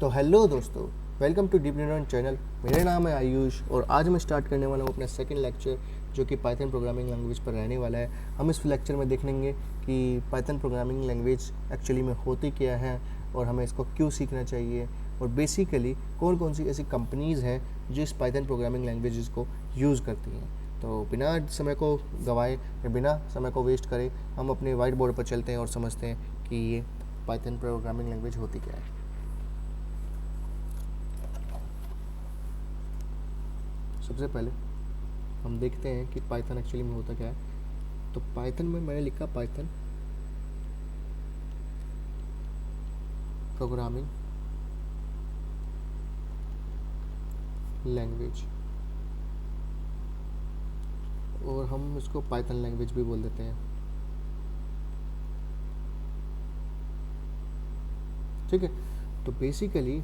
तो हेलो दोस्तों, welcome to Deep Neuron channel. मेरा नाम है आयुष और आज मैं स्टार्ट करने वाला हूँ अपना सेकंड लेक्चर जो कि पाइथन प्रोग्रामिंग लैंग्वेज पर रहने वाला है। हम इस लेक्चर में देखेंगे कि पाइथन प्रोग्रामिंग लैंग्वेज एक्चुअली में होती क्या है और हमें इसको क्यों सीखना चाहिए, और बेसिकली कौन कौन सी ऐसी कंपनीज़ हैं जो इस पाइथन प्रोग्रामिंग लैंग्वेजेस को यूज़ करती हैं। तो बिना समय को गवाए या बिना समय को वेस्ट करे हम अपने वाइट बोर्ड पर चलते हैं और समझते हैं कि ये पाइथन प्रोग्रामिंग लैंग्वेज होती क्या है। सबसे पहले हम देखते हैं कि पाइथन एक्चुअली में होता क्या है। तो पाइथन में मैंने लिखा पाइथन प्रोग्रामिंग लैंग्वेज, और हम इसको पाइथन लैंग्वेज भी बोल देते हैं। ठीक है, तो बेसिकली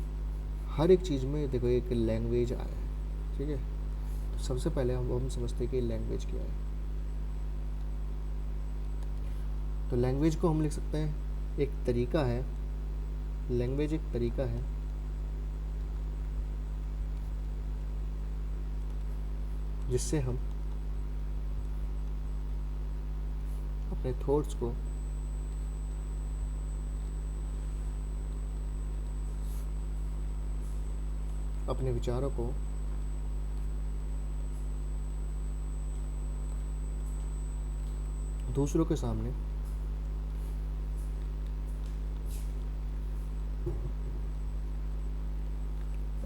हर एक चीज़ में देखो एक लैंग्वेज आया है। ठीक है, तो सबसे पहले हम समझते हैं कि लैंग्वेज क्या है। तो लैंग्वेज को हम लिख सकते हैं एक तरीका है, लैंग्वेज एक तरीका है जिससे हम अपने थॉट्स को अपने विचारों को दूसरों के सामने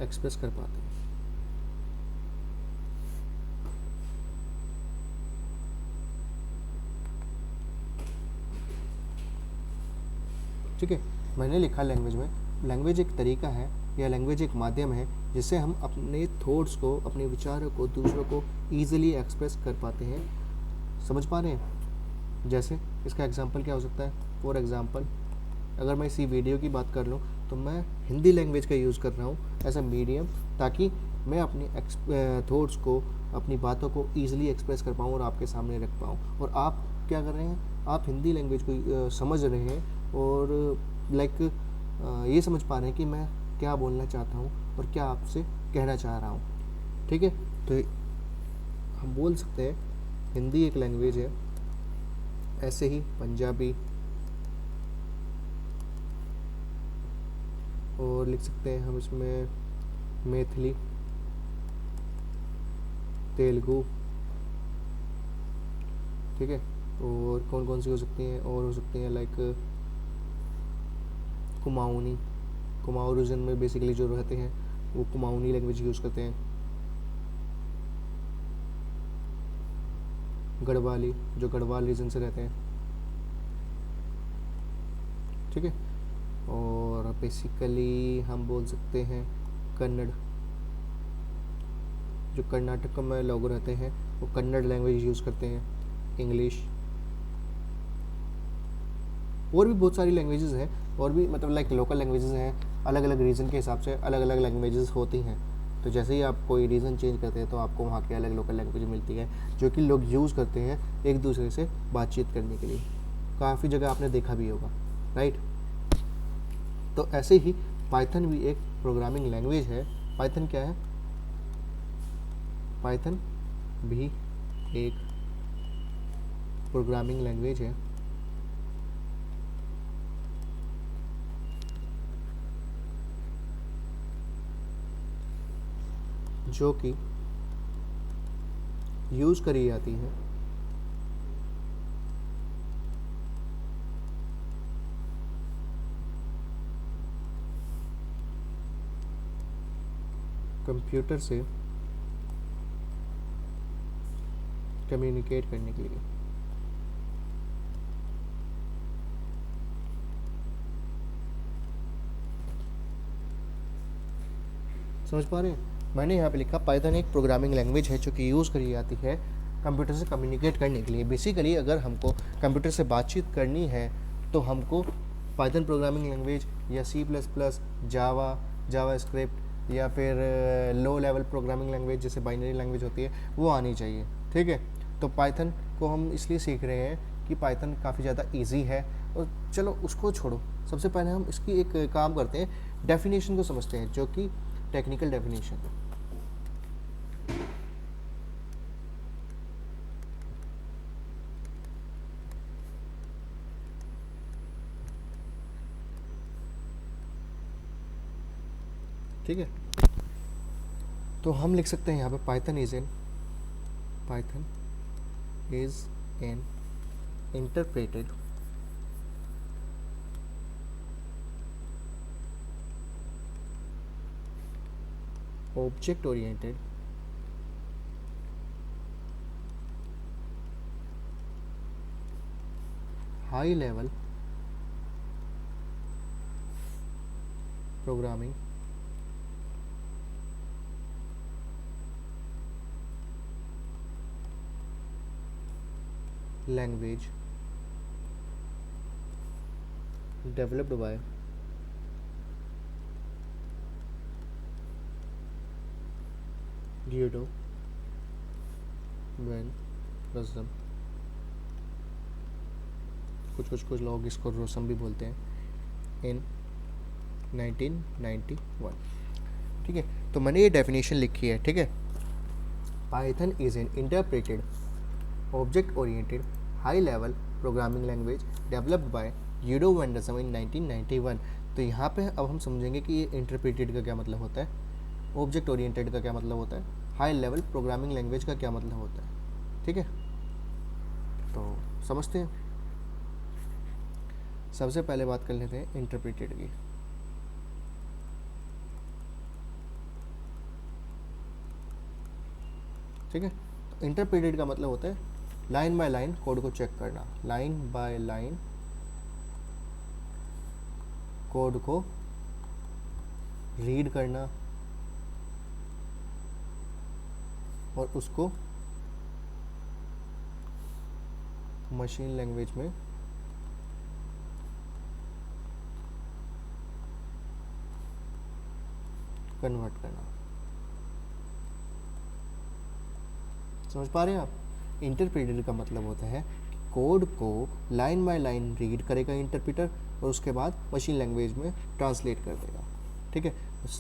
एक्सप्रेस कर पाते हैं। ठीक है, मैंने लिखा लैंग्वेज में, लैंग्वेज एक तरीका है या लैंग्वेज एक माध्यम है जिससे हम अपने थॉट्स को, अपने विचारों को दूसरों को ईजिली एक्सप्रेस कर पाते हैं। समझ पा रहे हैं? जैसे इसका एग्जांपल क्या हो सकता है? फॉर एग्जांपल अगर मैं इसी वीडियो की बात कर लूँ तो मैं हिंदी लैंग्वेज का यूज़ कर रहा हूँ एज अ मीडियम, ताकि मैं अपनी थॉट्स को, अपनी बातों को ईजिली एक्सप्रेस कर पाऊँ और आपके सामने रख पाऊँ। और आप क्या कर रहे हैं? आप हिंदी लैंग्वेज को समझ रहे हैं और ये समझ पा रहे हैं कि मैं क्या बोलना चाहता हूँ और क्या आपसे कहना चाह रहा हूँ। ठीक है, तो हम बोल सकते हैं हिंदी एक लैंग्वेज है। ऐसे ही पंजाबी और लिख सकते हैं हम इसमें मैथिली, तेलुगु। ठीक है, और कौन कौन सी हो सकती हैं? और हो सकती हैं लाइक कुमाऊनी। कुमाऊं रीजन में बेसिकली जो रहते हैं वो कुमाऊनी लैंग्वेज यूज़ करते हैं। गढ़वाली, जो गढ़वाल रीजन से रहते हैं। ठीक है, और बेसिकली हम बोल सकते हैं कन्नड़, जो कर्नाटक में लोग रहते हैं वो कन्नड़ लैंग्वेज यूज़ करते हैं। इंग्लिश, और भी बहुत सारी लैंग्वेजेस हैं, और भी मतलब लाइक लोकल लैंग्वेजेस हैं। अलग अलग रीजन के हिसाब से अलग अलग लैंग्वेजेस होती हैं। तो जैसे ही आप कोई रीजन चेंज करते हैं तो आपको वहाँ की अलग लोकल लैंग्वेज मिलती है जो कि लोग यूज़ करते हैं एक दूसरे से बातचीत करने के लिए। काफ़ी जगह आपने देखा भी होगा, राइट? तो ऐसे ही पाइथन भी एक प्रोग्रामिंग लैंग्वेज है। पाइथन क्या है? पाइथन भी एक प्रोग्रामिंग लैंग्वेज है जो कि यूज़ करी जाती है कंप्यूटर से कम्युनिकेट करने के लिए। समझ पा रहे हैं? मैंने यहाँ पे लिखा पाइथन एक प्रोग्रामिंग लैंग्वेज है जो कि यूज़ करी जाती है कंप्यूटर से कम्युनिकेट करने के लिए। बेसिकली अगर हमको कंप्यूटर से बातचीत करनी है तो हमको पाइथन प्रोग्रामिंग लैंग्वेज या C++, जावा स्क्रिप्ट या फिर लो लेवल प्रोग्रामिंग लैंग्वेज जैसे बाइनरी लैंग्वेज होती है वो आनी चाहिए। ठीक है, तो पाइथन को हम इसलिए सीख रहे हैं कि पाइथन काफ़ी ज़्यादा ईजी है। और चलो उसको छोड़ो, सबसे पहले हम इसकी एक काम करते हैं, डेफिनेशन को समझते हैं, जो कि टेक्निकल डेफिनेशन है। ठीक है, तो हम लिख सकते हैं यहाँ पे Python is an interpreted object oriented high level programming language developed by Guido van Rossum, कुछ लोग इसको रोसम भी बोलते हैं, इन 1991। ठीक है, तो मैंने ये डेफिनेशन लिखी है। ठीक है, Python is an interpreted object oriented high level programming language developed by Guido van Rossum in 1991। तो यहाँ पे अब हम समझेंगे कि ये इंटरप्रेटेड का क्या मतलब होता है, ऑब्जेक्ट ओरिएंटेड का क्या मतलब होता है, हाई लेवल प्रोग्रामिंग लैंग्वेज का क्या मतलब होता है। ठीक है, तो समझते हैं। सबसे पहले बात कर लेते हैं इंटरप्रेटेड की। ठीक है, तो इंटरप्रेटेड का मतलब होता है लाइन बाय लाइन कोड को चेक करना, लाइन बाय लाइन कोड को रीड करना और उसको मशीन लैंग्वेज में कन्वर्ट करना। समझ पा रहे हैं आप? इंटरप्रेटर का मतलब होता है कोड को लाइन बाय लाइन रीड करेगा इंटरप्रेटर और उसके बाद मशीन लैंग्वेज में ट्रांसलेट कर देगा। ठीक है,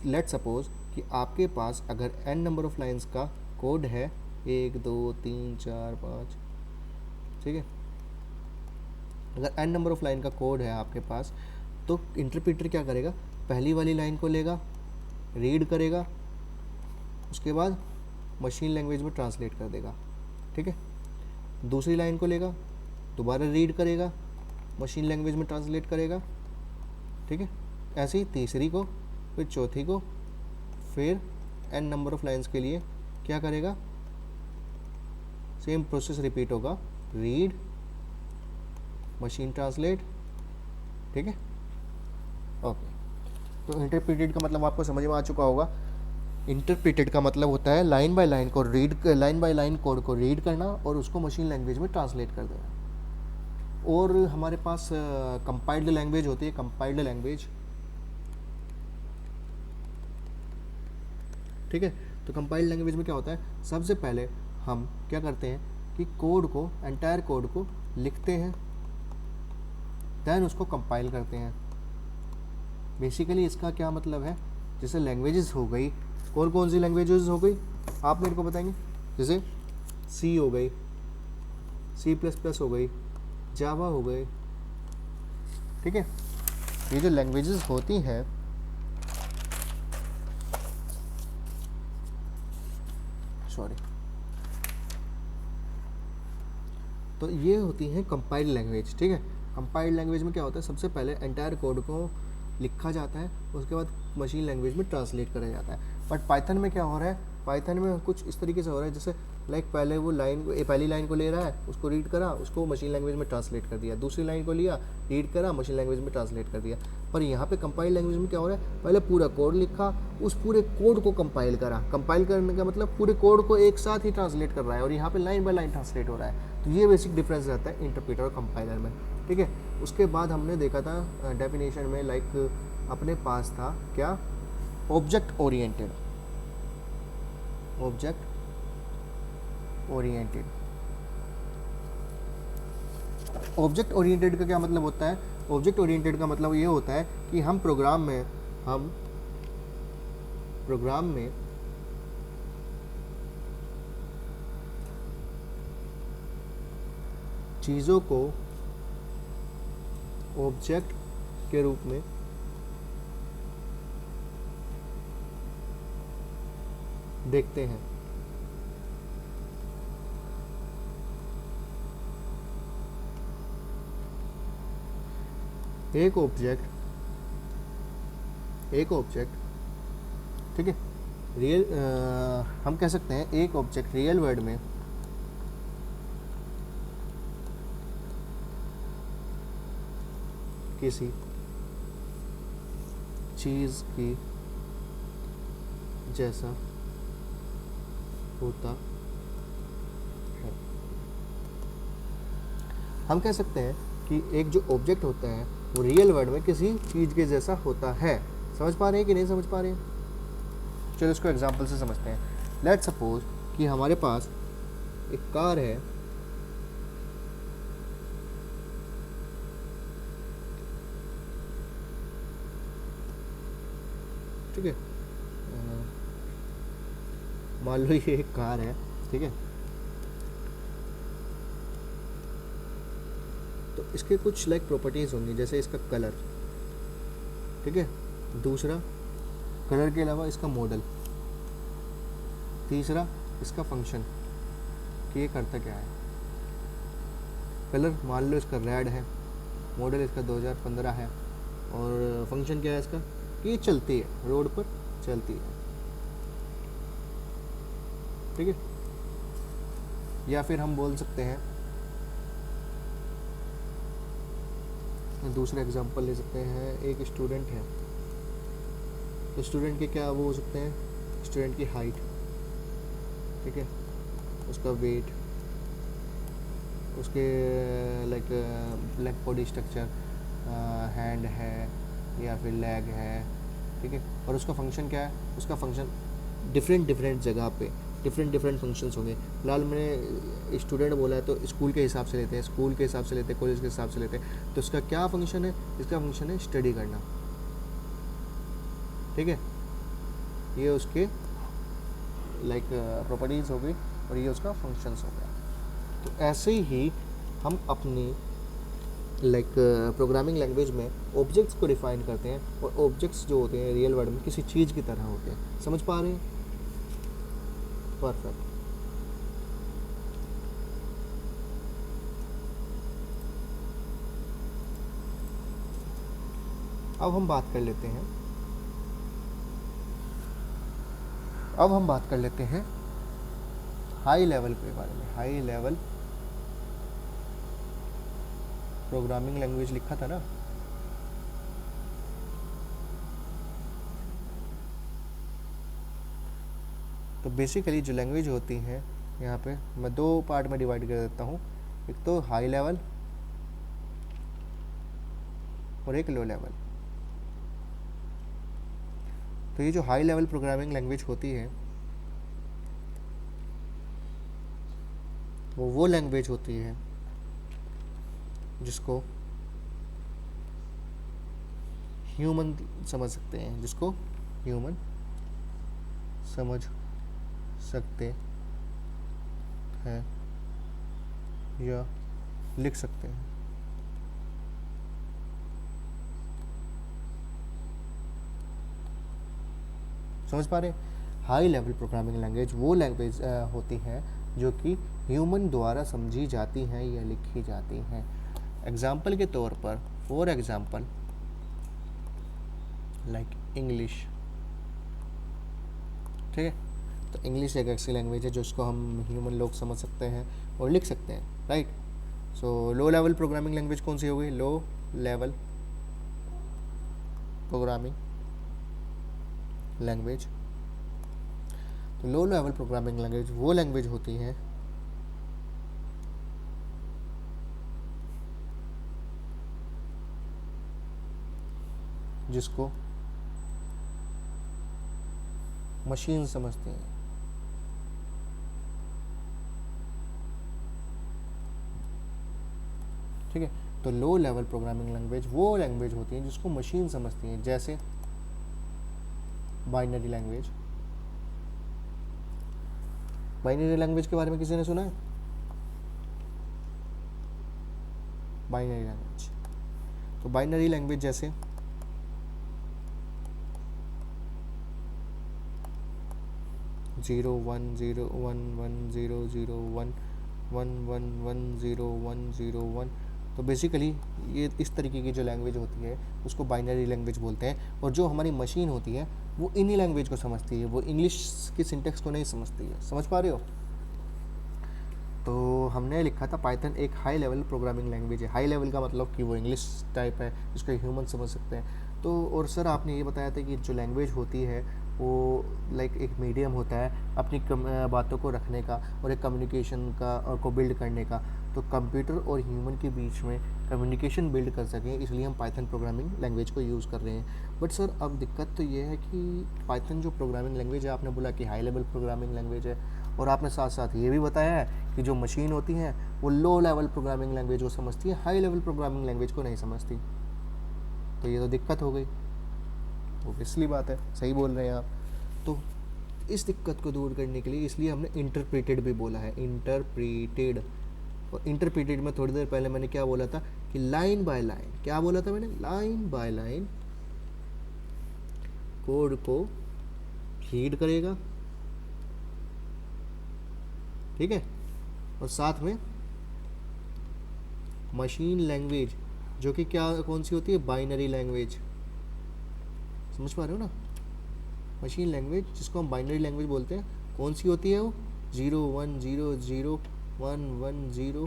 लेट सपोज कि आपके पास अगर n नंबर ऑफ लाइंस का कोड है, 1 2 3 4 5, ठीक है, अगर n नंबर ऑफ लाइन का कोड है आपके पास, तो इंटरप्रेटर क्या करेगा, पहली वाली लाइन को लेगा, रीड करेगा, उसके बाद मशीन लैंग्वेज में ट्रांसलेट कर देगा। ठीक है, दूसरी लाइन को लेगा, दोबारा रीड करेगा, मशीन लैंग्वेज में ट्रांसलेट करेगा। ठीक है, ऐसे ही तीसरी को, फिर चौथी को, फिर n नंबर ऑफ लाइंस के लिए क्या करेगा, सेम प्रोसेस रिपीट होगा, रीड, मशीन ट्रांसलेट। ठीक है, ओके, तो इंटरप्रेटेड का मतलब आपको समझ में आ चुका होगा। इंटरप्रेटेड का मतलब होता है लाइन बाय लाइन कोड को रीड करना और उसको मशीन लैंग्वेज में ट्रांसलेट कर देना। और हमारे पास कंपाइल्ड लैंग्वेज होती है, कंपाइल्ड लैंग्वेज। ठीक है, तो कंपाइल्ड लैंग्वेज में क्या होता है, सबसे पहले हम क्या करते हैं कि कोड को, एंटायर कोड को लिखते हैं, देन उसको कंपाइल करते हैं। बेसिकली इसका क्या मतलब है, जैसे लैंग्वेजेस हो गई, कौन सी लैंग्वेजेस हो गई आप मेरे को बताएंगे, जैसे सी हो गई, C++ हो गई, जावा हो गई। ठीक है, ये जो लैंग्वेजेस होती हैं, सॉरी, तो ये होती हैं कंपाइल्ड लैंग्वेज। ठीक है, कंपाइल्ड लैंग्वेज में क्या होता है, सबसे पहले एंटायर कोड को लिखा जाता है, उसके बाद मशीन लैंग्वेज में ट्रांसलेट करा जाता है। बट पाइथन में क्या हो रहा है, पाइथन में कुछ इस तरीके से हो रहा है, जैसे लाइक पहले वो पहली लाइन को ले रहा है, उसको रीड करा, उसको मशीन लैंग्वेज में ट्रांसलेट कर दिया, दूसरी लाइन को लिया, रीड करा, मशीन लैंग्वेज में ट्रांसलेट कर दिया। पर यहाँ पे कंपाइल लैंग्वेज में क्या हो रहा है, पहले पूरा कोड लिखा, उस पूरे कोड को कंपाइल करा, कंपाइल करने का मतलब पूरे कोड को एक साथ ही ट्रांसलेट कर रहा है, और यहाँ पे लाइन बाय लाइन ट्रांसलेट हो रहा है। तो ये बेसिक डिफरेंस रहता है इंटरप्रेटर और कंपाइलर में। ठीक है, उसके बाद हमने देखा था डेफिनेशन में, लाइक अपने पास था क्या, ऑब्जेक्ट ओरिएंटेड। ऑब्जेक्ट ओरिएंटेड का क्या मतलब होता है, ऑब्जेक्ट ओरिएंटेड का मतलब ये होता है कि हम प्रोग्राम में चीज़ों को ऑब्जेक्ट के रूप में देखते हैं। एक ऑब्जेक्ट ठीक है, हम कह सकते हैं एक ऑब्जेक्ट रियल वर्ल्ड में किसी चीज़ की जैसा होता है। हम कह सकते हैं कि एक जो ऑब्जेक्ट होता है वो रियल वर्ल्ड में किसी चीज़ के जैसा होता है। समझ पा रहे हैं कि नहीं समझ पा रहे हैं? चलो इसको एग्जांपल से समझते हैं। लेट्स सपोज कि हमारे पास एक कार है, ठीक है, मान लो ये एक कार है, ठीक है, तो इसके कुछ लाइक प्रॉपर्टीज़ होंगी, जैसे इसका कलर, ठीक है, दूसरा कलर के अलावा इसका मॉडल, तीसरा इसका फंक्शन कि ये करता क्या है। कलर मान लो इसका रेड है, मॉडल इसका 2015 है, और फंक्शन क्या है इसका कि ये चलती है, रोड पर चलती है, ठीक है। या फिर हम बोल सकते हैं, दूसरा एग्जांपल ले सकते हैं, एक स्टूडेंट है, तो स्टूडेंट के क्या वो हो सकते हैं, स्टूडेंट की हाइट, ठीक है, उसका वेट, उसके लाइक बॉडी स्ट्रक्चर, हैंड है या फिर लेग है, ठीक है, और उसका फंक्शन क्या है, उसका फंक्शन डिफरेंट जगह पे डिफरेंट फंक्शंस होंगे। फिलहाल मैंने स्टूडेंट बोला है तो स्कूल के हिसाब से लेते हैं, स्कूल के हिसाब से लेते हैं, कॉलेज के हिसाब से लेते हैं, तो इसका क्या फंक्शन है, इसका फंक्शन है स्टडी करना, ठीक है। ये उसके लाइक प्रॉपर्टीज़ हो गई और ये उसका फंक्शंस हो गया। तो ऐसे ही हम अपनी लाइक प्रोग्रामिंग लैंग्वेज में ऑब्जेक्ट्स को डिफाइन करते हैं, और ऑब्जेक्ट्स जो होते हैं रियल वर्ल्ड में किसी चीज़ की तरह होते हैं। समझ पा रहे हैं? परफेक्ट। अब हम बात कर लेते हैं हाई लेवल के बारे में। हाई लेवल प्रोग्रामिंग लैंग्वेज लिखा था ना, तो बेसिकली जो लैंग्वेज होती है यहाँ पे मैं दो पार्ट में डिवाइड कर देता हूँ, एक तो हाई लेवल और एक लो लेवल। तो ये जो हाई लेवल प्रोग्रामिंग लैंग्वेज होती है वो लैंग्वेज होती है जिसको ह्यूमन समझ सकते हैं, हैं या लिख सकते हैं। समझ पा रहे हैं? हाई लेवल प्रोग्रामिंग लैंग्वेज वो लैंग्वेज होती है जो कि ह्यूमन द्वारा समझी जाती हैं या लिखी जाती हैं। एग्जाम्पल के तौर पर, फॉर एग्जाम्पल लाइक इंग्लिश, ठीक है। तो इंग्लिश एक ऐसी लैंग्वेज है जो इसको हम ह्यूमन लोग समझ सकते हैं और लिख सकते हैं, राइट। सो लो लेवल प्रोग्रामिंग लैंग्वेज कौन सी हो गई? Low level programming language. तो लो लेवल प्रोग्रामिंग लैंग्वेज वो लैंग्वेज होती है जिसको मशीन समझती हैं, ठीक है। तो लो लेवल प्रोग्रामिंग लैंग्वेज वो लैंग्वेज होती है जिसको मशीन समझती है, जैसे बाइनरी लैंग्वेज। बाइनरी लैंग्वेज के बारे में किसी ने सुना है? बाइनरी लैंग्वेज, तो बाइनरी लैंग्वेज जैसे 0 1 0 1 1 0 0 1 1 1 1 0 1, तो बेसिकली ये इस तरीके की जो लैंग्वेज होती है उसको बाइनरी लैंग्वेज बोलते हैं। और जो हमारी मशीन होती है वो इन्हीं लैंग्वेज को समझती है, वो इंग्लिश की सिंटेक्स को नहीं समझती है। समझ पा रहे हो? तो हमने लिखा था पाइथन एक हाई लेवल प्रोग्रामिंग लैंग्वेज है। हाई लेवल का मतलब कि वो इंग्लिश टाइप है, जिसको ह्यूमन समझ सकते हैं। तो और सर आपने ये बताया था कि जो लैंग्वेज होती है वो लाइक एक मीडियम होता है अपनी बातों को रखने का और एक कम्युनिकेशन का और को बिल्ड करने का। तो कंप्यूटर और ह्यूमन के बीच में कम्युनिकेशन बिल्ड कर सकें, इसलिए हम पाइथन प्रोग्रामिंग लैंग्वेज को यूज़ कर रहे हैं। बट सर अब दिक्कत तो ये है कि पाइथन जो प्रोग्रामिंग लैंग्वेज है, आपने बोला कि हाई लेवल प्रोग्रामिंग लैंग्वेज है, और आपने साथ साथ ये भी बताया है कि जो मशीन होती हैं वो लो लेवल प्रोग्रामिंग लैंग्वेज को समझती है, हाई लेवल प्रोग्रामिंग लैंग्वेज को नहीं समझती। तो ये तो दिक्कत हो गई। ओबियसली बात है, सही बोल रहे हैं आप। तो इस दिक्कत को दूर करने के लिए इसलिए हमने इंटरप्रेटेड भी बोला है, इंटरप्रेटेड। और इंटरप्रेटेड में थोड़ी देर पहले मैंने क्या बोला था कि लाइन बाय लाइन, क्या बोला था मैंने? लाइन बाय लाइन कोड को रीड करेगा, ठीक है, और साथ में मशीन लैंग्वेज जो कि क्या कौन सी होती है? Binary language. समझ पा रहे हो ना? मशीन लैंग्वेज जिसको हम बाइनरी लैंग्वेज बोलते हैं, कौन सी होती है वो? 0 1 0 0 1 1 0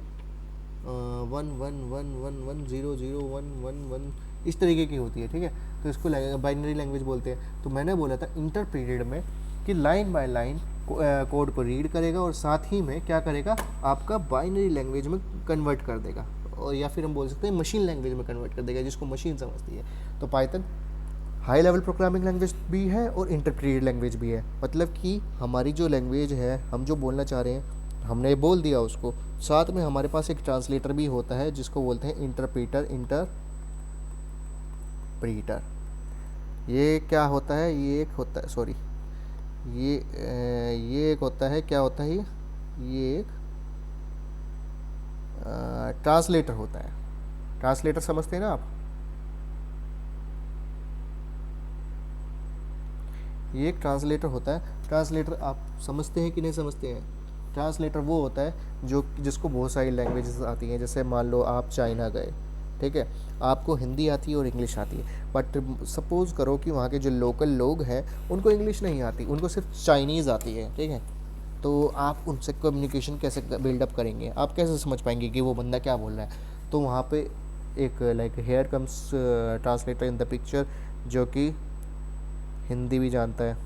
1 1 1 1 1 0 0 1 1 1, इस तरीके की होती है, ठीक है। तो इसको बाइनरी लैंग्वेज बोलते हैं। तो मैंने बोला था इंटरप्रेटेड में कि लाइन बाय लाइन कोड को रीड करेगा और साथ ही में क्या करेगा? आपका बाइनरी लैंग्वेज में कन्वर्ट कर देगा, और या फिर हम बोल सकते हैं मशीन लैंग्वेज में कन्वर्ट कर देगा, जिसको मशीन समझती है। तो Python high level programming language भी है और इंटरप्रेटेड लैंग्वेज भी है। मतलब कि हमारी जो लैंग्वेज है, हम जो बोलना चाह रहे हैं हमने बोल दिया उसको, साथ में हमारे पास एक ट्रांसलेटर भी होता है जिसको बोलते हैं इंटरप्रीटर। इंटरप्रीटर ये क्या होता है? ये एक होता है, सॉरी, ये एक होता है, क्या होता है ये एक ट्रांसलेटर होता है। ट्रांसलेटर समझते हैं ना आप? ये एक ट्रांसलेटर होता है। ट्रांसलेटर आप समझते हैं कि नहीं समझते हैं? ट्रांसलेटर वो होता है जिसको बहुत सारी लैंग्वेजेस आती हैं। जैसे मान लो आप चाइना गए, ठीक है, आपको हिंदी आती है और इंग्लिश आती है, बट सपोज़ करो कि वहाँ के जो लोकल लोग हैं उनको इंग्लिश नहीं आती, उनको सिर्फ चाइनीज़ आती है, ठीक है। तो आप उनसे कम्युनिकेशन कैसे बिल्डअप करेंगे? आप कैसे समझ पाएंगे कि वो बंदा क्या बोल रहा है? तो वहाँ पे एक like here comes translator in the picture, जो कि हिंदी भी जानता है,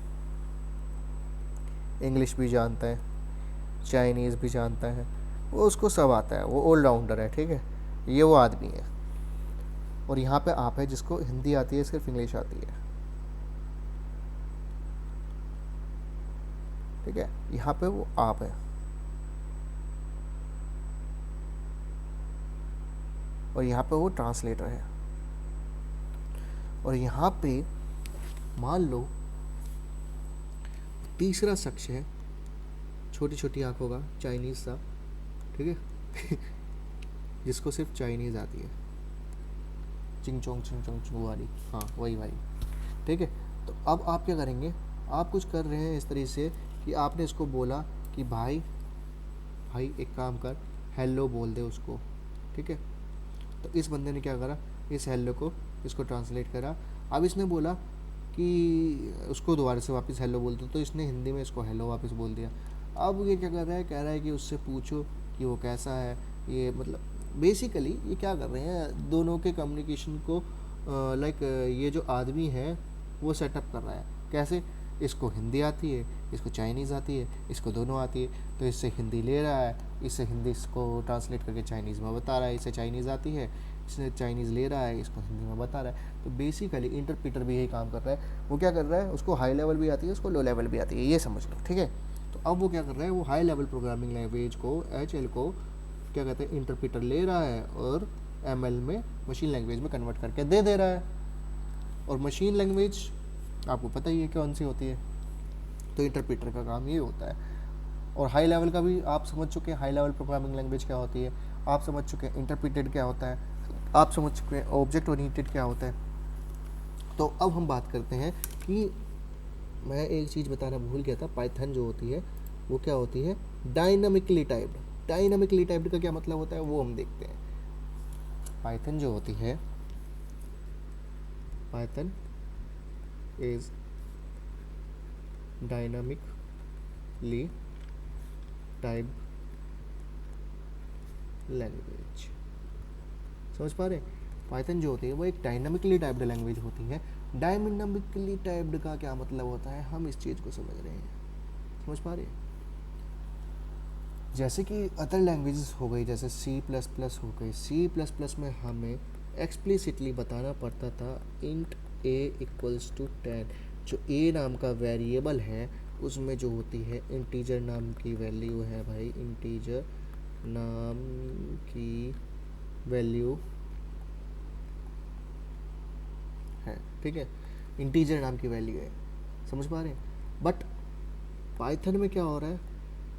इंग्लिश भी जानता है, चाइनीज़ भी जानता है, वो उसको सब आता है, वो ऑलराउंडर है, ठीक है। ये वो आदमी है। और यहाँ पे आप है जिसको हिंदी आती है, सिर्फ इंग्लिश आती है, ठीक है। यहाँ पे वो आप है। और यहाँ पे वो ट्रांसलेटर है। और यहाँ पे मान लो तीसरा शख्स है, छोटी छोटी आंखों का, चाइनीज़ सा, ठीक है जिसको सिर्फ चाइनीज़ आती है, चिंग चोंग वाली, हाँ वही भाई, ठीक है। तो अब आप क्या करेंगे? आप कुछ कर रहे हैं इस तरीके से कि आपने इसको बोला कि भाई एक काम कर, हेलो बोल दे उसको, ठीक है। तो इस बंदे ने क्या करा? इस हेलो को इसको ट्रांसलेट करा। अब इसने बोला कि उसको दोबारा से वापस हेलो बोल दो, तो इसने हिंदी में इसको हेलो वापस बोल दिया। अब ये क्या कर रहा है? कह रहा है कि उससे पूछो कि वो कैसा है। ये मतलब बेसिकली ये क्या कर रहे हैं? दोनों के कम्युनिकेशन को लाइक ये जो आदमी है वो सेटअप कर रहा है। कैसे? इसको हिंदी आती है, इसको चाइनीज़ आती है, इसको दोनों आती है, तो इससे हिंदी ले रहा है, इससे हिंदी इसको ट्रांसलेट करके चाइनीज़ में बता रहा है। इससे चाइनीज़ आती है, इसने चाइनीज़ ले रहा है, इसको हिंदी में बता रहा है। तो बेसिकली इंटरप्रेटर भी यही काम कर रहा है। वो क्या कर रहा है? उसको हाई लेवल भी आती है, उसको लो लेवल भी आती है, ये समझ लो, ठीक है। तो अब वो क्या कर रहा है? वो हाई लेवल प्रोग्रामिंग लैंग्वेज को, HL को क्या कहते हैं, इंटरप्रेटर ले रहा है और ML में, मशीन लैंग्वेज में कन्वर्ट करके दे रहा है। और मशीन लैंग्वेज आपको पता ही है कौन सी होती है, तो इंटरप्रेटर का काम ये होता है। और हाई लेवल का भी आप समझ चुके हैं, हाई लेवल प्रोग्रामिंग लैंग्वेज क्या होती है, आप समझ चुके हैं इंटरप्रेटेड क्या होता है, आप समझ चुके हैं ऑब्जेक्ट ओरिएंटेड क्या होता है। तो अब हम बात करते हैं कि मैं एक चीज़ बताना भूल गया था, पाइथन जो होती है वो क्या होती है, डायनामिकली टाइप्ड। डायनामिकली टाइप्ड का क्या मतलब होता है वो हम देखते हैं। पाइथन जो होती है, Python is dynamically typed language. समझ पा रहे हैं? पाइथन जो होती है वो एक डायनामिकली टाइप्ड लैंग्वेज होती है। डायनामिकली टाइप्ड का क्या मतलब होता है, हम इस चीज़ को समझ रहे हैं। समझ पा रहे हैं? जैसे कि अदर लैंग्वेजेस हो गई, जैसे C++ हो गई, C++ में हमें एक्सप्लिसिटली बताना पड़ता था इंट a = 10। जो a नाम का वेरिएबल है उसमें जो होती है इंटीजर नाम की वैल्यू है भाई, इंटीजर नाम की वैल्यू है, ठीक है, इंटीजर नाम की वैल्यू है। समझ पा रहे हैं? बट पाइथन में क्या हो रहा है,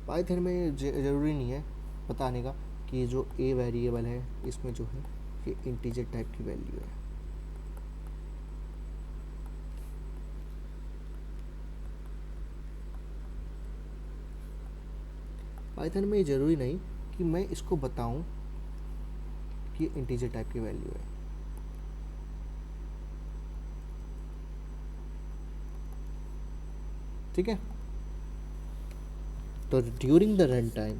पाइथन में ज़रूरी नहीं है बताने का कि जो a वेरिएबल है इसमें जो है ये इंटीजर टाइप की वैल्यू है। पाइथन में ये ज़रूरी नहीं कि मैं इसको बताऊं कि इंटीजर टाइप की वैल्यू है। ठीक है, तो ड्यूरिंग द रन टाइम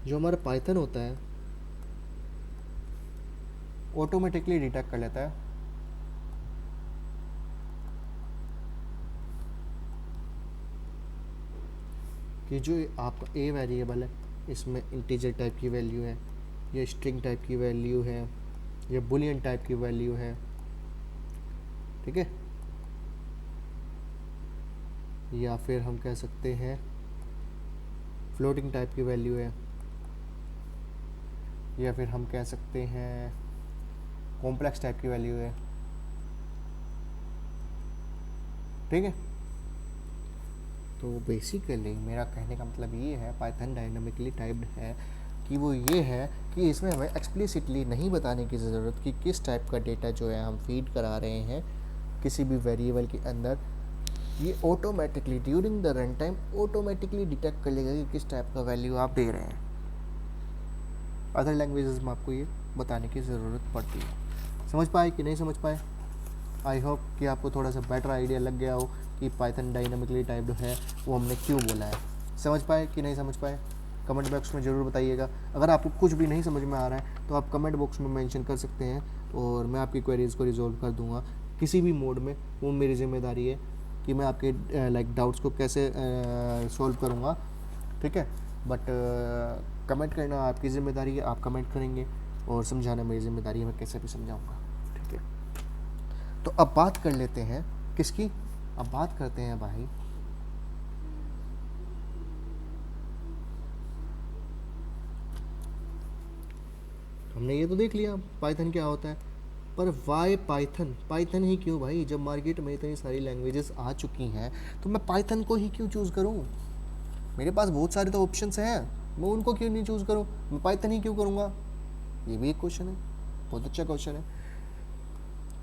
जो हमारा पाइथन होता है ऑटोमेटिकली डिटेक्ट कर लेता है कि जो आपका a वेरिएबल है इसमें इंटीजर टाइप की वैल्यू है, या स्ट्रिंग टाइप की वैल्यू है, या बुलियन टाइप की वैल्यू है। ठीक है, या फिर हम कह सकते हैं फ्लोटिंग टाइप की वैल्यू है, या फिर हम कह सकते हैं कॉम्प्लेक्स टाइप की वैल्यू है। ठीक है, तो बेसिकली मेरा कहने का मतलब ये है पाइथन डायनामिकली टाइप्ड है कि वो ये है कि इसमें हमें एक्सप्लिसिटली नहीं बताने की ज़रूरत कि किस टाइप का डेटा जो है हम फीड करा रहे हैं किसी भी वेरिएबल के अंदर। ये automatically during the run time automatically detect कर लेगा कि किस टाइप का वैल्यू आप दे रहे हैं। अदर लैंग्वेजेस में आपको ये बताने की ज़रूरत पड़ती है। समझ पाए कि नहीं समझ पाए? आई होप कि आपको थोड़ा सा बेटर आइडिया लग गया हो कि पाइथन डायनामिकली टाइप्ड है, वो हमने क्यों बोला है। समझ पाए कि नहीं समझ पाए? कमेंट बॉक्स में ज़रूर बताइएगा। अगर आपको कुछ भी नहीं समझ में आ रहा है तो आप कमेंट बॉक्स में मेंशन कर सकते हैं और मैं आपकी क्वेरीज़ को रिजॉल्व कर दूंगा किसी भी मोड में। वो मेरी जिम्मेदारी है कि मैं आपके डाउट्स को कैसे सॉल्व करूँगा। ठीक है, बट कमेंट करना आपकी ज़िम्मेदारी है, आप कमेंट करेंगे, और समझाना मेरी ज़िम्मेदारी है, मैं कैसे भी समझाऊँगा। ठीक है, तो अब बात कर लेते हैं किसकी, अब बात करते हैं भाई हमने ये तो देख लिया पाइथन क्या होता है, पर वाई पाइथन? पाइथन ही क्यों भाई? जब मार्केट में इतनी सारी लैंग्वेजेस आ चुकी हैं तो मैं पाइथन को ही क्यों चूज़ करूं? मेरे पास बहुत सारे तो ऑप्शंस हैं, मैं उनको क्यों नहीं चूज़ करूं? मैं पाइथन ही क्यों करूंगा? ये भी एक क्वेश्चन है, बहुत अच्छा क्वेश्चन है।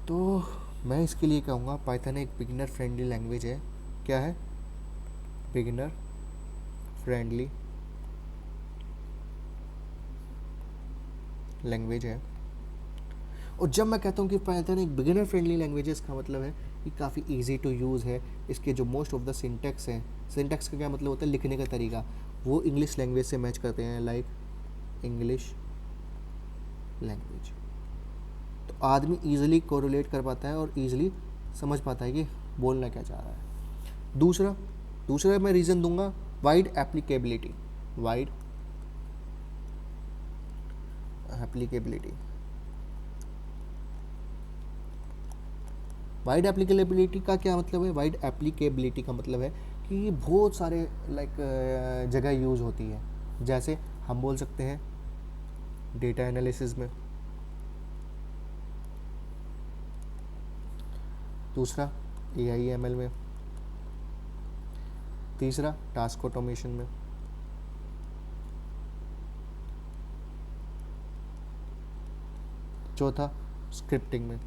तो मैं इसके लिए कहूँगा पाइथन एक बिगिनर फ्रेंडली लैंग्वेज है। क्या है? बिगिनर फ्रेंडली लैंग्वेज है। और जब मैं कहता हूँ कि पाइथन एक बिगिनर फ्रेंडली लैंग्वेज है, इसका मतलब है कि काफ़ी इजी टू यूज़ है। इसके जो मोस्ट ऑफ द सिंटेक्स हैं, सिंटेक्स का क्या मतलब होता है, लिखने का तरीका, वो इंग्लिश लैंग्वेज से मैच करते हैं, लाइक इंग्लिश लैंग्वेज। तो आदमी ईजिली कोरिलेट कर पाता है और ईजिली समझ पाता है कि बोलना क्या चाह रहा है। दूसरा मैं रीज़न दूंगा wide applicability. Wide wide applicability का क्या मतलब है? वाइड एप्लीकेबिलिटी का मतलब है कि ये बहुत सारे जगह यूज़ होती है। जैसे हम बोल सकते हैं डेटा एनालिसिस में, दूसरा AIML में, तीसरा टास्क ऑटोमेशन में, चौथा स्क्रिप्टिंग में।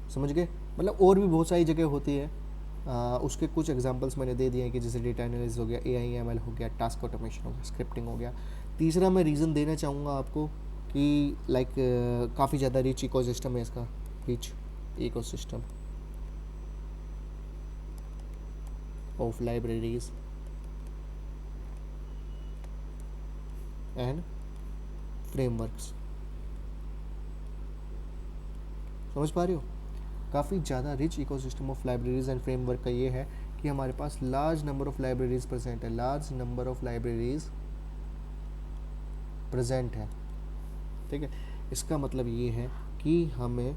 समझ गए? मतलब और भी बहुत सारी जगह होती है, उसके कुछ एग्जांपल्स मैंने दे दिए हैं कि जैसे डेटा एनालिसिस हो गया, AIML हो गया, टास्क ऑटोमेशन हो गया, स्क्रिप्टिंग हो गया। तीसरा मैं रीज़न देना चाहूँगा आपको कि लाइक काफ़ी ज़्यादा रिच इकोसिस्टम है इसका, rich ecosystem of libraries and frameworks. समझ पा रहे हो? काफ़ी ज़्यादा rich ecosystem of libraries and framework का ये है कि हमारे पास large number of libraries present है, large number of libraries present है। ठीक है, इसका मतलब ये है कि हमें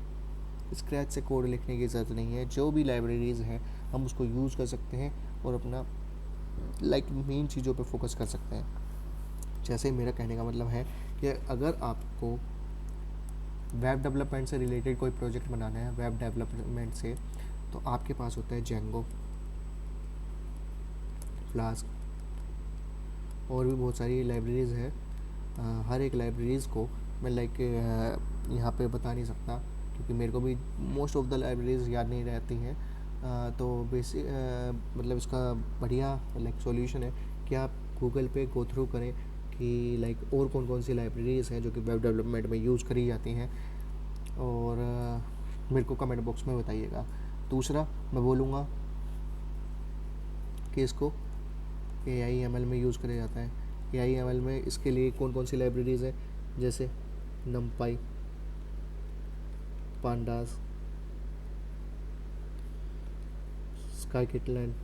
स्क्रैच से कोड लिखने की ज़रूरत नहीं है, जो भी लाइब्रेरीज हैं हम उसको यूज़ कर सकते हैं और अपना लाइक मेन चीज़ों पे फोकस कर सकते हैं। जैसे मेरा कहने का मतलब है कि अगर आपको वेब डेवलपमेंट से रिलेटेड कोई प्रोजेक्ट बनाना है, वेब डेवलपमेंट से, तो आपके पास होता है जेंगो, फ्लास्क और भी बहुत सारी लाइब्रेरीज़ हैं। हर एक लाइब्रेरीज़ को मैं लाइक यहाँ पे बता नहीं सकता क्योंकि मेरे को भी मोस्ट ऑफ द लाइब्रेरीज़ याद नहीं रहती हैं। तो बेसिक मतलब इसका बढ़िया लाइक सॉल्यूशन है कि आप गूगल पे गो थ्रू करें कि लाइक और कौन कौन सी लाइब्रेरीज़ हैं जो कि वेब डेवलपमेंट में यूज़ करी जाती हैं, और मेरे को कमेंट बॉक्स में बताइएगा। दूसरा मैं बोलूँगा कि इसको AIML में यूज़ किया जाता है। AIML में इसके लिए कौन कौन सी लाइब्रेरीज़ हैं, जैसे NumPy, pandas, scikit learn,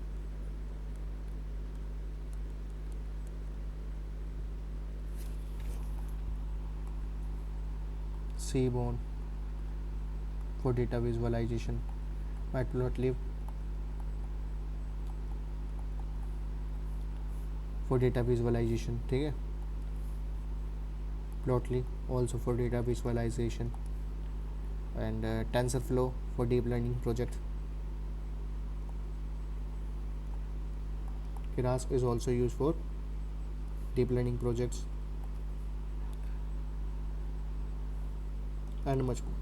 Seaborn for data visualization, Matplotlib for data visualization, ठीक है, Plotly also for data visualization, and TensorFlow for deep learning project, Keras is also used for deep learning projects and much more।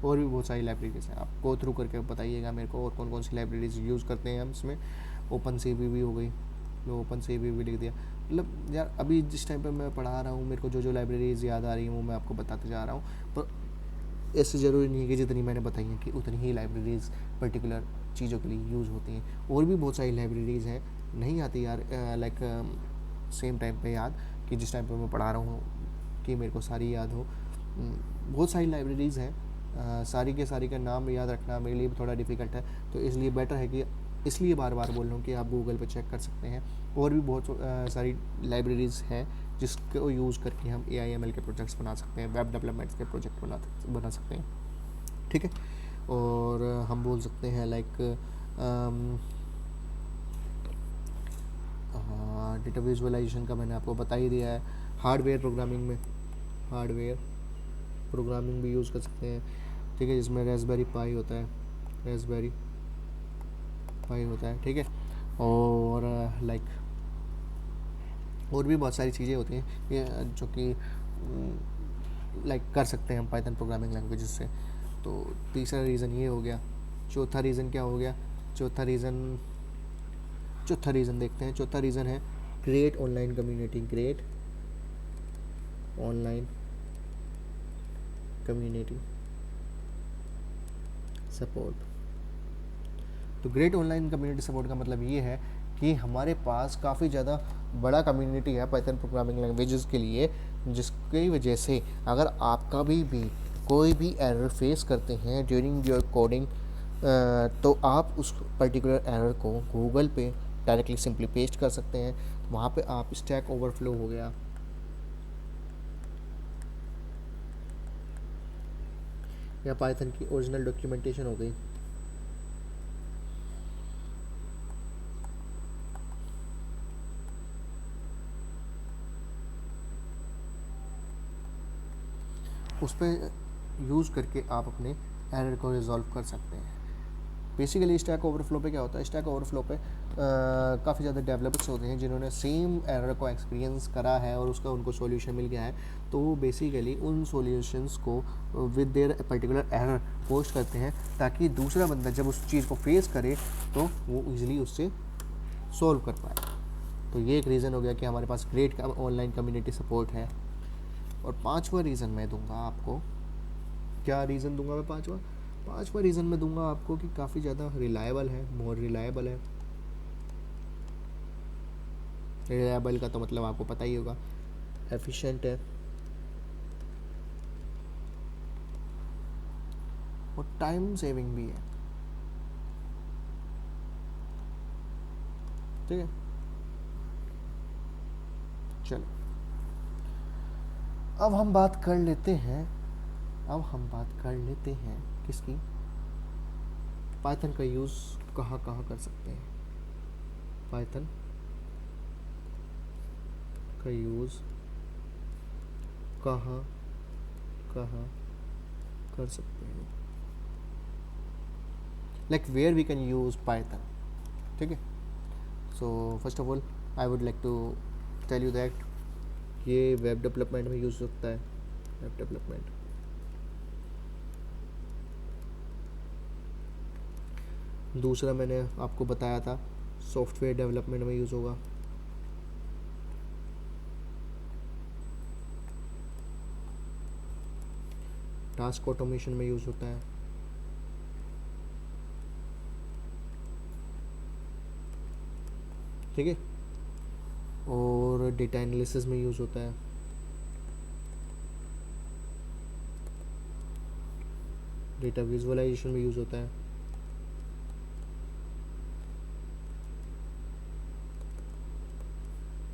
और भी बहुत सारी libraries हैं, आप go through करके बताइएगा मेरे को और कौन कौन सी लाइब्रेरीज यूज़ करते हैं हम इसमें। ओपन सी भी हो गई, मैं ओपन सी भी लिख दिया। मतलब यार अभी जिस टाइम पे मैं पढ़ा रहा हूँ मेरे को जो जो लाइब्रेरीज याद आ रही हैं वो मैं आपको बताते जा रहा हूँ, पर ऐसे ज़रूरी नहीं है कि जितनी मैंने बताई हैं कि उतनी ही लाइब्रेरीज पर्टिकुलर चीज़ों के लिए यूज़ होती हैं। और भी बहुत सारी लाइब्रेरीज़ हैं, नहीं आती यार लाइक सेम टाइम पे याद कि जिस टाइम पे मैं पढ़ा रहा हूँ कि मेरे को सारी याद हो। बहुत सारी लाइब्रेरीज़ हैं, सारी के सारी का नाम याद रखना मेरे लिए भी थोड़ा डिफ़िकल्ट है, तो इसलिए बेटर है कि इसलिए बार बार बोल रहा हूँ कि आप गूगल पे चेक कर सकते हैं। और भी बहुत सारी लाइब्रेरीज़ हैं जिसको यूज़ करके हम AIML के प्रोजेक्ट्स बना सकते हैं, वेब डेवलपमेंट के प्रोजेक्ट बना सकते हैं, ठीक है। और हम बोल सकते हैं लाइक डेटा विजुअलाइजेशन का मैंने आपको बता ही दिया है। हार्डवेयर प्रोग्रामिंग भी यूज़ कर सकते हैं, ठीक है, जिसमें रास्पबेरी पाई होता है, ठीक है। और लाइक और भी बहुत सारी चीज़ें होती हैं ये जो कि लाइक कर सकते हैं हम पाइथन प्रोग्रामिंग लैंग्वेज से। तो तीसरा रीज़न ये हो गया। चौथा रीज़न क्या हो गया? चौथा रीज़न देखते हैं। चौथा रीज़न है ग्रेट ऑनलाइन कम्युनिटी सपोर्ट। तो ग्रेट ऑनलाइन कम्युनिटी सपोर्ट का मतलब ये है कि हमारे पास काफ़ी ज़्यादा बड़ा कम्युनिटी है पाइथन प्रोग्रामिंग लैंग्वेजेस के लिए, जिसकी वजह से अगर आपका भी कोई भी एरर फेस करते हैं ड्यूरिंग योर कोडिंग, तो आप उस पर्टिकुलर एरर को गूगल पे डायरेक्टली सिंपली पेस्ट कर सकते हैं। वहाँ पे आप स्टैक ओवरफ्लो हो गया या पाइथन की ओरिजिनल डॉक्यूमेंटेशन हो गई, उस पर यूज़ करके आप अपने एरर को रिजॉल्व कर सकते हैं। बेसिकली स्टैक ओवरफ्लो पे क्या होता है, स्टैक ओवरफ्लो पे काफ़ी ज़्यादा डेवलपर्स होते हैं जिन्होंने सेम एरर को एक्सपीरियंस करा है और उसका उनको सॉल्यूशन मिल गया है, तो वो बेसिकली उन सॉल्यूशंस को with their particular error post करते हैं ताकि दूसरा बंदा जब उस चीज़ को फेस करे तो वो ईजिली उससे सॉल्व कर पाए। तो ये एक रीज़न हो गया कि हमारे पास ग्रेट ऑनलाइन कम्युनिटी सपोर्ट है। और पांचवा रीज़न मैं दूंगा आपको, क्या रीज़न दूंगा मैं पांचवा रीज़न मैं दूंगा आपको कि काफ़ी ज़्यादा रिलायबल है, मोर रिलायबल है। रिलायबल का तो मतलब आपको पता ही होगा, एफिशिएंट है और टाइम सेविंग भी है। ठीक है, चलो अब हम बात कर लेते हैं किसकी, पाइथन का यूज़ कहाँ कहाँ कर सकते हैं। पाइथन का यूज़ कहाँ कहाँ कर सकते हैं, like where we can use Python. ठीक है, so first of all I would like to tell you that ये वेब डेवलपमेंट में यूज़ होता है, वेब डेवलपमेंट। दूसरा मैंने आपको बताया था सॉफ्टवेयर डेवलपमेंट में यूज़ होगा। टास्क ऑटोमेशन में यूज़ होता है। ठीक है, और डेटा एनालिसिस में यूज़ होता है। डेटा विजुअलाइजेशन में यूज़ होता है।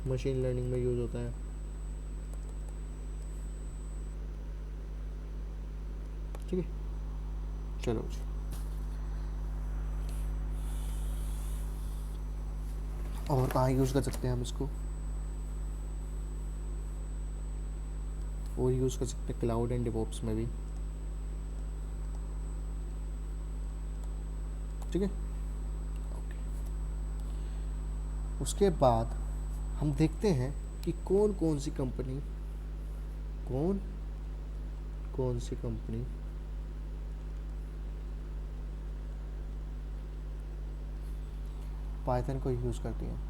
मशीन लर्निंग में यूज़ होता है। ठीक है, चलो जी, और कहाँ यूज़ कर सकते हैं हम इसको, और यूज़ कर सकते हैं क्लाउड एंड डेवऑप्स में भी। ठीक है, ओके। उसके बाद हम देखते हैं कि कौन कौन सी कंपनी पाइथन को यूज़ करती हैं।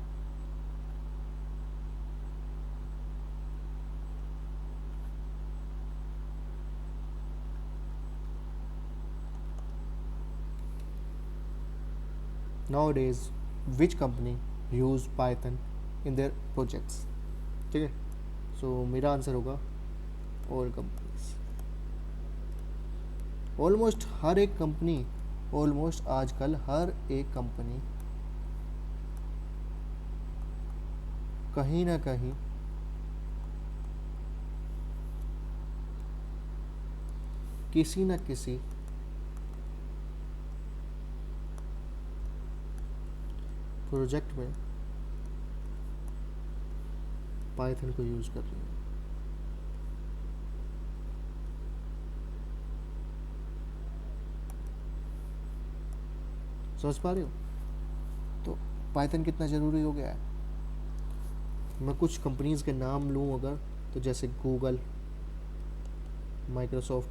Nowadays, which company use Python in their projects? ठीक है, सो मेरा आंसर होगा ऑल कंपनीज। ऑलमोस्ट आजकल हर एक कंपनी कहीं ना कहीं किसी न किसी प्रोजेक्ट में पाइथन को यूज़ कर रही है। समझ पा रहे हो? तो पाइथन कितना ज़रूरी हो गया है। मैं कुछ कंपनीज के नाम लूँ अगर, तो जैसे Google, Microsoft,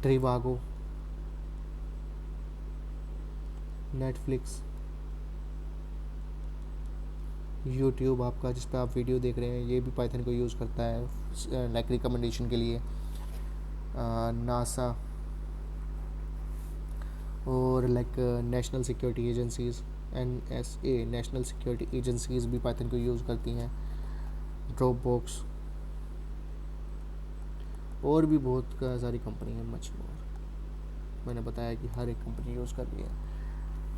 Trivago, Netflix, YouTube आपका जिस पे आप वीडियो देख रहे हैं ये भी पाइथन को यूज़ करता है लाइक रिकमेंडेशन के लिए। नासा और like national security agencies, NSA national security agencies भी पाइथन को यूज़ करती हैं। ड्रॉपबॉक्स और भी बहुत सारी कंपनी है, मच मोर। मैंने बताया कि हर एक कंपनी यूज़ कर रही है।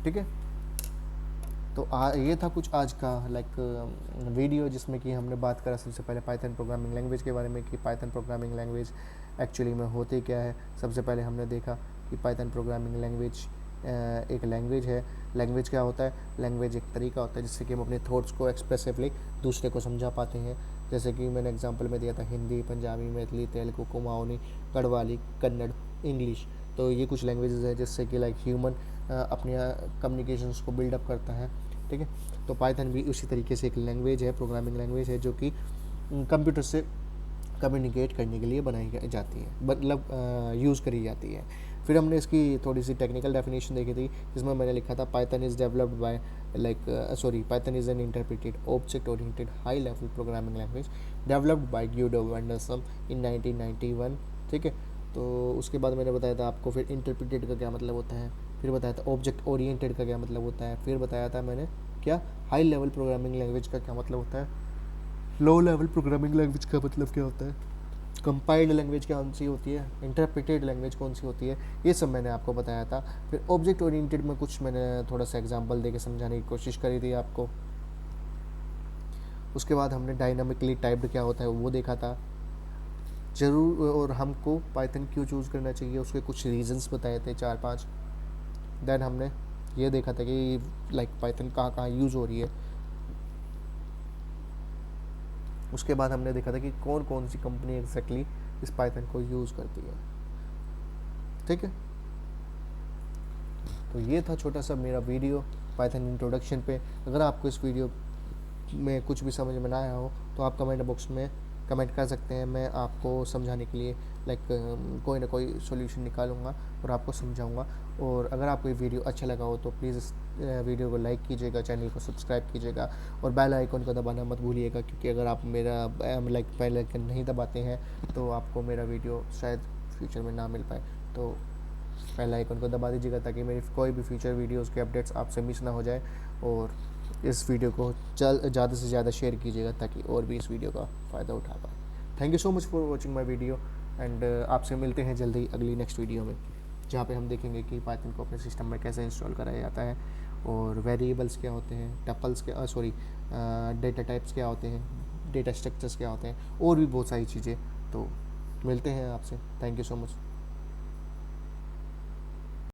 ठीक है, तो ये था कुछ आज का लाइक वीडियो जिसमें कि हमने बात करा सबसे पहले पाइथन प्रोग्रामिंग लैंग्वेज के बारे में कि पाइथन प्रोग्रामिंग लैंग्वेज एक्चुअली में होते क्या है। सबसे पहले हमने देखा कि पाइथन प्रोग्रामिंग लैंग्वेज एक लैंग्वेज है। लैंग्वेज क्या होता है? लैंग्वेज एक तरीका होता है जिससे कि हम अपने थॉट्स को एक्सप्रेसिवली दूसरे को समझा पाते हैं। जैसे कि मैंने एग्जांपल में दिया था हिंदी, पंजाबी, मैथिली, तेलुगु, कुमाऊनी, गढ़वाली, कन्नड़, इंग्लिश। तो ये कुछ लैंग्वेजेस हैं जिससे कि लाइक ह्यूमन अपने कम्युनिकेशंस को बिल्डअप करता है, ठीक है। तो पाइथन भी उसी तरीके से एक लैंग्वेज है, प्रोग्रामिंग लैंग्वेज है, जो कि कंप्यूटर से कम्युनिकेट करने के लिए बनाई जाती है, मतलब यूज़ करी जाती है। फिर हमने इसकी थोड़ी सी टेक्निकल डेफिनेशन देखी थी, जिसमें मैंने लिखा था Python is developed by Python is an interpreted object oriented high level programming language developed by Guido Anderson in 1991, ठीक है। तो उसके बाद मैंने बताया था आपको फिर इंटरप्रेटेड का क्या मतलब होता है, फिर बताया था ऑब्जेक्ट ओरिएंटेड का क्या मतलब होता है, फिर बताया था मैंने क्या हाई लेवल प्रोग्रामिंग लैंग्वेज का क्या मतलब होता है, लो लेवल प्रोग्रामिंग लैंग्वेज का मतलब क्या होता है, कंपाइल्ड लैंग्वेज कौन सी होती है, इंटरप्रेटेड लैंग्वेज कौन सी होती है, ये सब मैंने आपको बताया था। फिर ऑब्जेक्ट ओरिएंटेड में कुछ मैंने थोड़ा सा एग्जांपल देके समझाने की कोशिश करी थी आपको। उसके बाद हमने डायनामिकली टाइप्ड क्या होता है वो देखा था जरूर, और हमको पाइथन क्यों चूज़ करना चाहिए उसके कुछ रीजंस बताए थे 4-5। देन हमने ये देखा था कि लाइक पाइथन कहाँ कहाँ यूज़ हो रही है। उसके बाद हमने देखा था कि कौन कौन सी कंपनी एग्जैक्टली इस पाइथन को यूज़ करती है, ठीक है। तो ये था छोटा सा मेरा वीडियो पाइथन इंट्रोडक्शन पे। अगर आपको इस वीडियो में कुछ भी समझ में ना आया हो तो आप कमेंट बॉक्स में कमेंट कर सकते हैं, मैं आपको समझाने के लिए लाइक कोई ना कोई सॉल्यूशन निकालूंगा और आपको समझाऊंगा। और अगर आपको ये वीडियो अच्छा लगा हो तो प्लीज़ इस वीडियो को लाइक कीजिएगा, चैनल को सब्सक्राइब कीजिएगा और बेल आइकन को दबाना मत भूलिएगा, क्योंकि अगर आप मेरा लाइक बेल आइकन नहीं दबाते हैं तो आपको मेरा वीडियो शायद फ्यूचर में ना मिल पाए। तो बेल आइकन को दबा दीजिएगा ताकि मेरी कोई भी फ्यूचर वीडियोस के अपडेट्स आपसे मिस ना हो जाए। और इस वीडियो को ज़्यादा से ज़्यादा शेयर कीजिएगा ताकि और भी इस वीडियो का फ़ायदा उठा पाए। Thank you so much for watching my video and आपसे मिलते हैं जल्दी अगली नेक्स्ट वीडियो में, जहाँ पे हम देखेंगे कि पाइथन को अपने सिस्टम में कैसे इंस्टॉल कराया जाता है और वेरिएबल्स क्या होते हैं, टपल्स क्या डेटा टाइप्स क्या होते हैं, डेटा स्ट्रक्चर्स क्या होते हैं और भी बहुत सारी चीज़ें। तो मिलते हैं आपसे। Thank you so much.